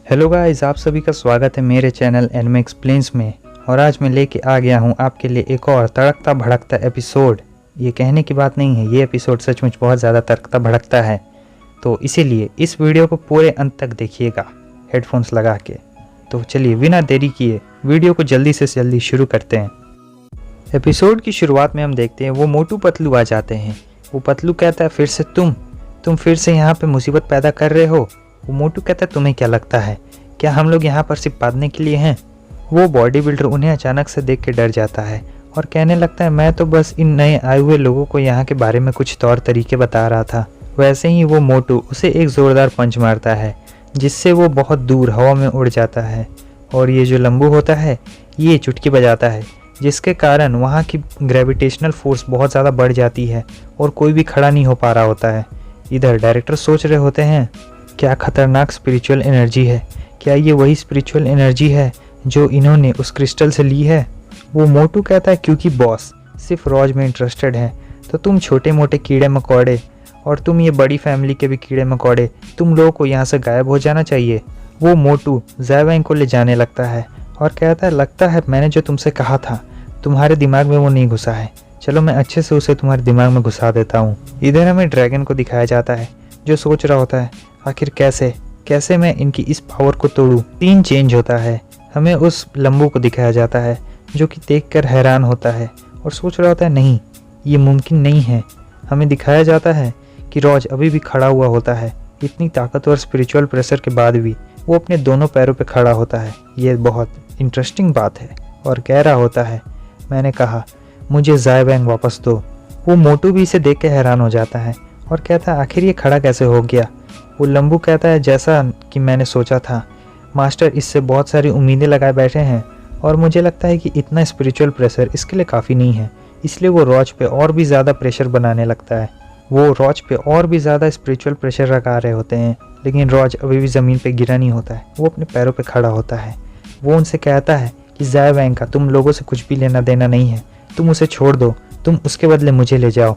Hello guys, आप सभी का स्वागत है मेरे चैनल एनिमे एक्सप्लेन्स में। और आज मैं लेके आ गया हूँ आपके लिए एक और तड़कता भड़कता एपिसोड। ये कहने की बात नहीं है, ये एपिसोड सचमुच बहुत ज़्यादा तड़कता भड़कता है, तो इसीलिए इस वीडियो को पूरे अंत तक देखिएगा हेडफोन्स लगा के। तो चलिए बिना देरी किए वीडियो को जल्दी से जल्दी शुरू करते हैं। एपिसोड की शुरुआत में हम देखते हैं वो मोटू पतलू आ जाते हैं। वो पतलू कहता है फिर से तुम फिर से यहाँ पे मुसीबत पैदा कर रहे हो। वो मोटू कहता है तुम्हें क्या लगता है, क्या हम लोग यहाँ पर सिर्फ पादने के लिए हैं। वो बॉडी बिल्डर उन्हें अचानक से देख के डर जाता है और कहने लगता है मैं तो बस इन नए आए हुए लोगों को यहाँ के बारे में कुछ तौर तरीके बता रहा था। वैसे ही वो मोटू उसे एक ज़ोरदार पंच मारता है जिससे वो बहुत दूर हवा में उड़ जाता है। और ये जो लंबू होता है ये चुटकी बजाता है जिसके कारण वहाँ की ग्रेविटेशनल फोर्स बहुत ज़्यादा बढ़ जाती है और कोई भी खड़ा नहीं हो पा रहा होता है। इधर डायरेक्टर सोच रहे होते हैं क्या खतरनाक स्पिरिचुअल एनर्जी है, क्या ये वही स्पिरिचुअल एनर्जी है जो इन्होंने उस क्रिस्टल से ली है। वो मोटू कहता है क्योंकि बॉस सिर्फ रॉज में इंटरेस्टेड है तो तुम छोटे मोटे कीड़े मकोड़े और तुम ये बड़ी फैमिली के भी कीड़े मकोड़े, तुम लोगों को यहाँ से गायब हो जाना चाहिए। वो मोटू ज़ाइवैंग को ले जाने लगता है और कहता है लगता है मैंने जो तुमसे कहा था तुम्हारे दिमाग में वो नहीं घुसा है, चलो मैं अच्छे से उसे तुम्हारे दिमाग में घुसा देता हूँ। इधर हमें ड्रैगन को दिखाया जाता है जो सोच रहा होता है आखिर कैसे मैं इनकी इस पावर को तोड़ूं। सीन चेंज होता है, हमें उस लंबू को दिखाया जाता है जो कि देखकर हैरान होता है और सोच रहा होता है नहीं ये मुमकिन नहीं है। हमें दिखाया जाता है कि रॉज अभी भी खड़ा हुआ होता है, इतनी ताकतवर स्पिरिचुअल प्रेशर के बाद भी वो अपने दोनों पैरों पे खड़ा होता है। ये बहुत इंटरेस्टिंग बात है और कह रहा होता है मैंने कहा मुझे ज़ाइवैंग वापस दो। वो मोटू भी इसे देख के हैरान हो जाता है और कहता है आखिर ये खड़ा कैसे हो गया। वो लंबू कहता है जैसा कि मैंने सोचा था, मास्टर इससे बहुत सारी उम्मीदें लगाए बैठे हैं और मुझे लगता है कि इतना स्पिरिचुअल प्रेशर इसके लिए काफ़ी नहीं है, इसलिए वो रॉज पे और भी ज़्यादा प्रेशर बनाने लगता है। वो रॉज पे और भी ज़्यादा स्पिरिचुअल प्रेशर लगा रहे होते हैं लेकिन रॉज अभी भी ज़मीन पे गिरा नहीं होता है, वो अपने पैरों पे खड़ा होता है। वो उनसे कहता है कि ज़ाइवैंग का तुम लोगों से कुछ भी लेना देना नहीं है, तुम उसे छोड़ दो, तुम उसके बदले मुझे ले जाओ।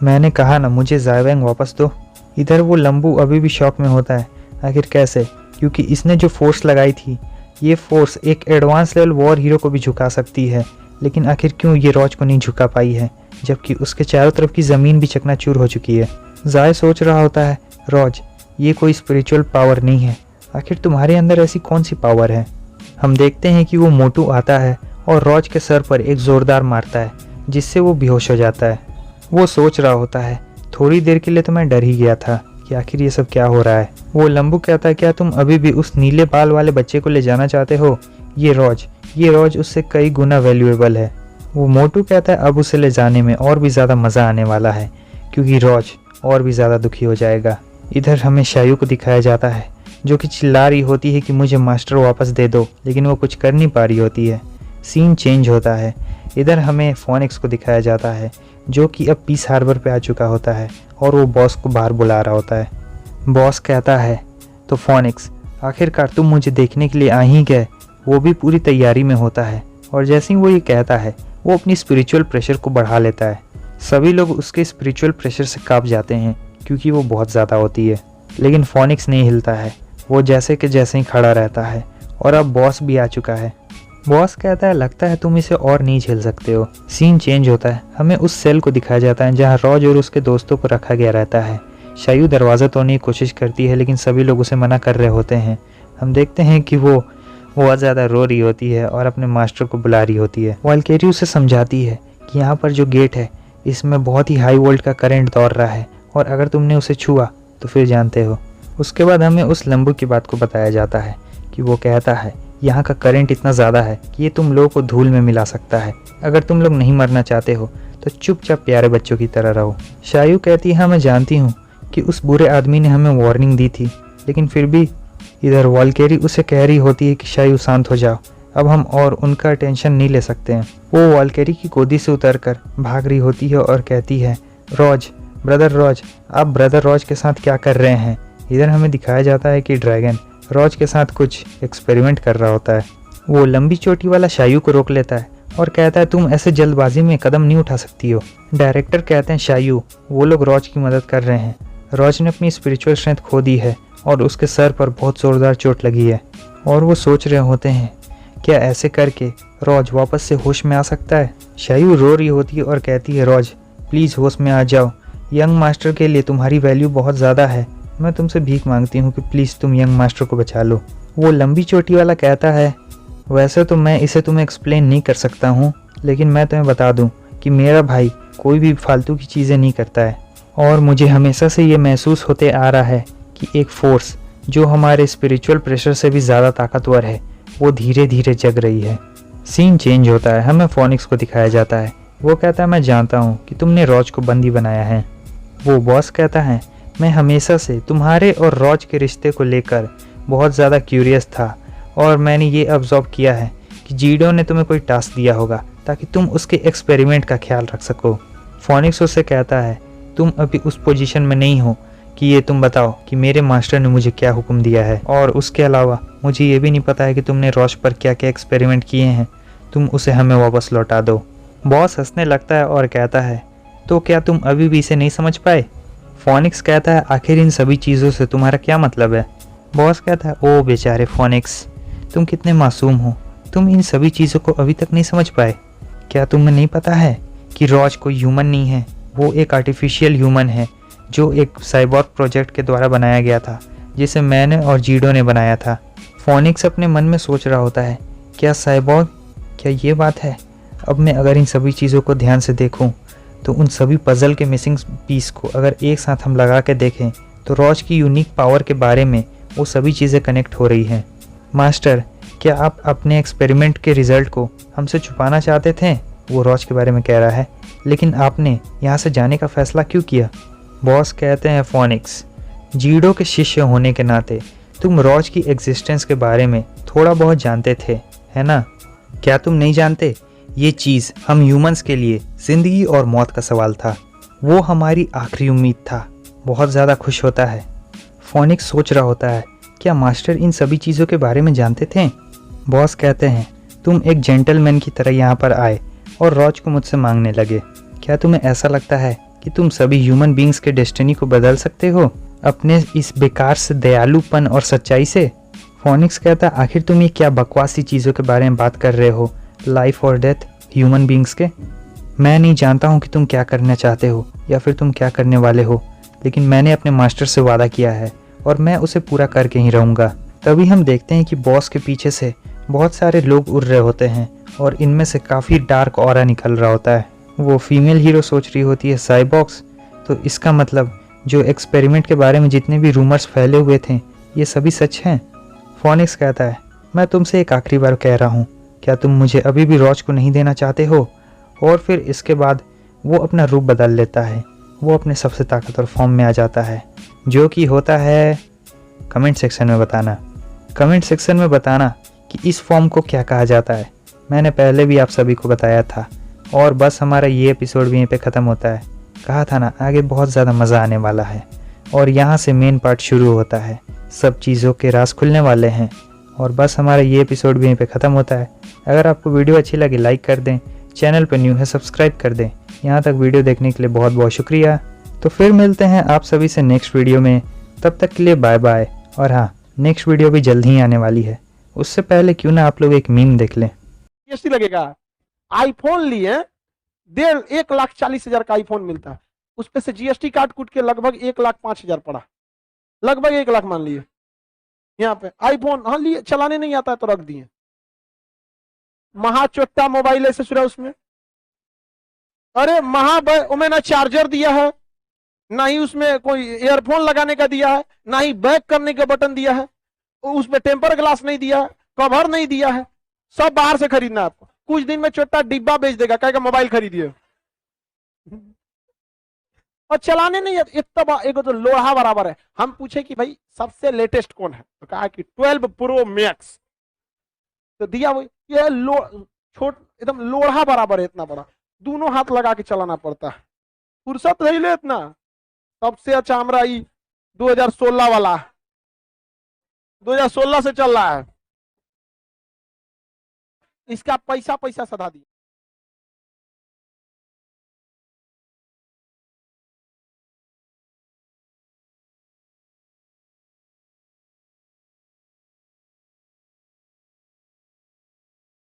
मैंने कहा ना मुझे ज़ाइवैंग वापस दो। इधर वो लंबू अभी भी शॉक में होता है आखिर कैसे, क्योंकि इसने जो फोर्स लगाई थी ये फोर्स एक एडवांस लेवल वॉर हीरो को भी झुका सकती है, लेकिन आखिर क्यों ये रॉज को नहीं झुका पाई है जबकि उसके चारों तरफ की ज़मीन भी चकनाचूर हो चुकी है। ज़ाय सोच रहा होता है रॉज ये कोई स्पिरिचुअल पावर नहीं है, आखिर तुम्हारे अंदर ऐसी कौन सी पावर है। हम देखते हैं कि वो मोटू आता है और रॉज के सर पर एक ज़ोरदार मारता है जिससे वो बेहोश हो जाता है। वो सोच रहा होता है थोड़ी देर के लिए तो मैं डर ही गया था कि आखिर ये सब क्या हो रहा है। वो लंबू कहता है क्या तुम अभी भी उस नीले बाल वाले बच्चे को ले जाना चाहते हो, ये रॉज उससे कई गुना वैल्यूएबल है। वो मोटू कहता है अब उसे ले जाने में और भी ज़्यादा मज़ा आने वाला है क्योंकि रॉज और भी ज़्यादा दुखी हो जाएगा। इधर हमें शायू को दिखाया जाता है जो कि चिल्ला रही होती है कि मुझे मास्टर वापस दे दो, लेकिन वो कुछ कर नहीं पा रही होती है। सीन चेंज होता है, इधर हमें फोनिक्स को दिखाया जाता है जो कि अब पीस हार्बर पे आ चुका होता है और वो बॉस को बाहर बुला रहा होता है। बॉस कहता है तो फोनिक्स आखिरकार तुम मुझे देखने के लिए आ ही गए। वो भी पूरी तैयारी में होता है और जैसे ही वो ये कहता है वो अपनी स्पिरिचुअल प्रेशर को बढ़ा लेता है। सभी लोग उसके स्पिरिचुअल प्रेशर से कांप जाते हैं क्योंकि वो बहुत ज़्यादा होती है, लेकिन फोनिक्स नहीं हिलता है, वो जैसे कि जैसे ही खड़ा रहता है। और अब बॉस भी आ चुका है। बॉस कहता है लगता है तुम इसे और नहीं झेल सकते हो। सीन चेंज होता है, हमें उस सेल को दिखाया जाता है जहां रॉज और उसके दोस्तों को रखा गया रहता है। शायू दरवाज़ा तोड़ने की कोशिश करती है लेकिन सभी लोग उसे मना कर रहे होते हैं। हम देखते हैं कि वो बहुत ज़्यादा रो रही होती है और अपने मास्टर को बुला रही होती है। वाल्केरी उसे समझाती है कि यहाँ पर जो गेट है इसमें बहुत ही हाई वोल्ट का करंट दौड़ रहा है और अगर तुमने उसे छुआ तो फिर जानते हो। उसके बाद हमें उस लंबू की बात को बताया जाता है कि वो कहता है यहाँ का करंट इतना ज़्यादा है कि ये तुम लोगों को धूल में मिला सकता है। अगर तुम लोग नहीं मरना चाहते हो तो चुपचाप प्यारे बच्चों की तरह रहो। शायू कहती है हाँ मैं जानती हूँ कि उस बुरे आदमी ने हमें वार्निंग दी थी, लेकिन फिर भी। इधर वाल्केरी उसे कह रही होती है कि शायू शांत हो जाओ, अब हम और उनका टेंशन नहीं ले सकते हैं। वो वाल्केरी की गोदी से उतरकर भाग रही होती है और कहती है रॉज, ब्रदर रॉज, आप ब्रदर रॉज के साथ क्या कर रहे हैं। इधर हमें दिखाया जाता है कि ड्रैगन रॉज के साथ कुछ एक्सपेरिमेंट कर रहा होता है। वो लंबी चोटी वाला शायू को रोक लेता है और कहता है तुम ऐसे जल्दबाजी में कदम नहीं उठा सकती हो। डायरेक्टर कहते हैं शायू वो लोग रॉज की मदद कर रहे हैं, रॉज ने अपनी स्पिरिचुअल स्ट्रेंथ खो दी है और उसके सर पर बहुत ज़ोरदार चोट लगी है और वो सोच रहे होते हैं क्या ऐसे करके रोज वापस से होश में आ सकता है। शायू रो रही होती है और कहती है रोज प्लीज़ होश में आ जाओ, यंग मास्टर के लिए तुम्हारी वैल्यू बहुत ज़्यादा है, मैं तुमसे भीख मांगती हूँ कि प्लीज़ तुम यंग मास्टर को बचा लो। वो लंबी चोटी वाला कहता है वैसे तो मैं इसे तुम्हें एक्सप्लेन नहीं कर सकता हूँ, लेकिन मैं तुम्हें बता दूँ कि मेरा भाई कोई भी फालतू की चीज़ें नहीं करता है और मुझे हमेशा से ये महसूस होते आ रहा है कि एक फोर्स जो हमारे स्पिरिचुअल प्रेशर से भी ज़्यादा ताकतवर है वो धीरे धीरे जग रही है। सीन चेंज होता है, हमें फोनिक्स को दिखाया जाता है। वो कहता है मैं जानता हूँ कि तुमने रॉज को बंदी बनाया है। वो बॉस कहता है मैं हमेशा से तुम्हारे और रॉज के रिश्ते को लेकर बहुत ज़्यादा क्यूरियस था और मैंने ये ऑब्जर्व किया है कि जीडो ने तुम्हें कोई टास्क दिया होगा ताकि तुम उसके एक्सपेरिमेंट का ख्याल रख सको। फोनिक्स उससे कहता है तुम अभी उस पोजीशन में नहीं हो कि ये तुम बताओ कि मेरे मास्टर ने मुझे क्या हुक्म दिया है, और उसके अलावा मुझे ये भी नहीं पता है कि तुमने रॉज पर क्या क्या एक्सपेरिमेंट किए हैं, तुम उसे हमें वापस लौटा दो। बॉस हंसने लगता है और कहता है तो क्या तुम अभी भी इसे नहीं समझ पाए। फोनिक्स कहता है आखिर इन सभी चीज़ों से तुम्हारा क्या मतलब है। बॉस कहता है ओ बेचारे फोनिक्स, तुम कितने मासूम हो, तुम इन सभी चीज़ों को अभी तक नहीं समझ पाए। क्या तुम्हें नहीं पता है कि रॉज कोई ह्यूमन नहीं है, वो एक आर्टिफिशियल ह्यूमन है जो एक साइबॉर्ग प्रोजेक्ट के द्वारा बनाया गया था जिसे मैंने और जीडो ने बनाया था। फोनिक्स अपने मन में सोच रहा होता है क्या साइबॉर्ग, क्या ये बात है। अब मैं अगर इन सभी चीज़ों को ध्यान से देखूं तो उन सभी पजल के मिसिंग पीस को अगर एक साथ हम लगा के देखें तो रॉज की यूनिक पावर के बारे में वो सभी चीज़ें कनेक्ट हो रही हैं। मास्टर, क्या आप अपने एक्सपेरिमेंट के रिजल्ट को हमसे छुपाना चाहते थे, वो रॉज के बारे में कह रहा है, लेकिन आपने यहाँ से जाने का फैसला क्यों किया। बॉस कहते हैं फोनिक्स, जीडो के शिष्य होने के नाते तुम रॉज की एग्जिस्टेंस के बारे में थोड़ा बहुत जानते थे, है ना। क्या तुम नहीं जानते, ये चीज़ हम ह्यूमंस के लिए ज़िंदगी और मौत का सवाल था, वो हमारी आखिरी उम्मीद था। बहुत ज़्यादा खुश होता है। फोनिक्स सोच रहा होता है क्या मास्टर इन सभी चीज़ों के बारे में जानते थे। बॉस कहते हैं तुम एक जेंटलमैन की तरह यहाँ पर आए और रॉज को मुझसे मांगने लगे। क्या तुम्हें ऐसा लगता है कि तुम सभी ह्यूमन बींग्स के डेस्टिनी को बदल सकते हो अपने इस बेकार से दयालुपन और सच्चाई से। फोनिक्स कहता है आखिर तुम ये क्या बकवासी चीज़ों के बारे में बात कर रहे हो, लाइफ और डेथ ह्यूमन बींग्स के। मैं नहीं जानता हूँ कि तुम क्या करना चाहते हो या फिर तुम क्या करने वाले हो, लेकिन मैंने अपने मास्टर से वादा किया है और मैं उसे पूरा करके ही रहूँगा। तभी हम देखते हैं कि बॉस के पीछे से बहुत सारे लोग उड़ रहे होते हैं और इनमें से काफ़ी डार्क ऑरा निकल रहा होता है। वो फीमेल हीरो सोच रही होती है साइबॉक्स, तो इसका मतलब जो एक्सपेरिमेंट के बारे में जितने भी रूमर्स फैले हुए थे ये सभी सच हैं। फोनिक्स कहता है मैं तुमसे एक आखिरी बार कह रहा हूँ, क्या तुम मुझे अभी भी रॉज को नहीं देना चाहते हो। और फिर इसके बाद वो अपना रूप बदल लेता है, वो अपने सबसे ताकतवर फॉर्म में आ जाता है, जो कि होता है कमेंट सेक्शन में बताना। कमेंट सेक्शन में बताना कि इस फॉर्म को क्या कहा जाता है। मैंने पहले भी आप सभी को बताया था। और बस हमारा ये एपिसोड भी यहीं पे ख़त्म होता है। कहा था ना आगे बहुत ज़्यादा मज़ा आने वाला है और यहाँ से मेन पार्ट शुरू होता है, सब चीज़ों के राज खुलने वाले हैं। और बस हमारा ये एपिसोड भी यहीं पे ख़त्म होता है। अगर आपको वीडियो अच्छी लगी लाइक कर दें, चैनल पर न्यू है सब्सक्राइब कर दें। यहाँ तक वीडियो देखने के लिए बहुत बहुत शुक्रिया। तो फिर मिलते हैं आप सभी से नेक्स्ट वीडियो में, तब तक के लिए बाय बाय। और हाँ, नेक्स्ट वीडियो भी जल्द ही आने वाली है, उससे पहले क्यों ना आप लोग एक मीम देख लें। कैसी लगेगा। आईफोन लिए 1,40,000 का आईफोन मिलता है, उस पे से जीएसटी काट कूट के लगभग 1,05,000 पड़ा, लगभग 1 लाख मान लिए। यहाँ पे आईफोन हाँ लिए, चलाने नहीं आता है तो रख दिए। महा चोट्टा मोबाइल ऐसे उसमें, अरे मैं ना चार्जर दिया है, ना ही उसमें कोई ईयरफोन लगाने का दिया है, ना ही बैक करने का बटन दिया है, उसमें टेम्पर ग्लास नहीं दिया है, कवर नहीं दिया है, सब बाहर से खरीदना है आपको। कुछ दिन में छोटा डिब्बा बेच देगा, कहेगा मोबाइल खरीदिए। और चलाने नहीं है, इतना एक तो लोहा बराबर है। हम पूछे कि भाई सबसे लेटेस्ट कौन है, तो कहा कि 12 प्रो मैक्स, तो दिया वही। ये छोट एकदम लोहा बराबर है, इतना बड़ा, दोनों हाथ लगा के चलाना पड़ता है, फुर्सत नहीं ले इतना। सबसे अच्छा हमारा 2016 वाला, 2016 से चल रहा है, इसका पैसा सधा दिया।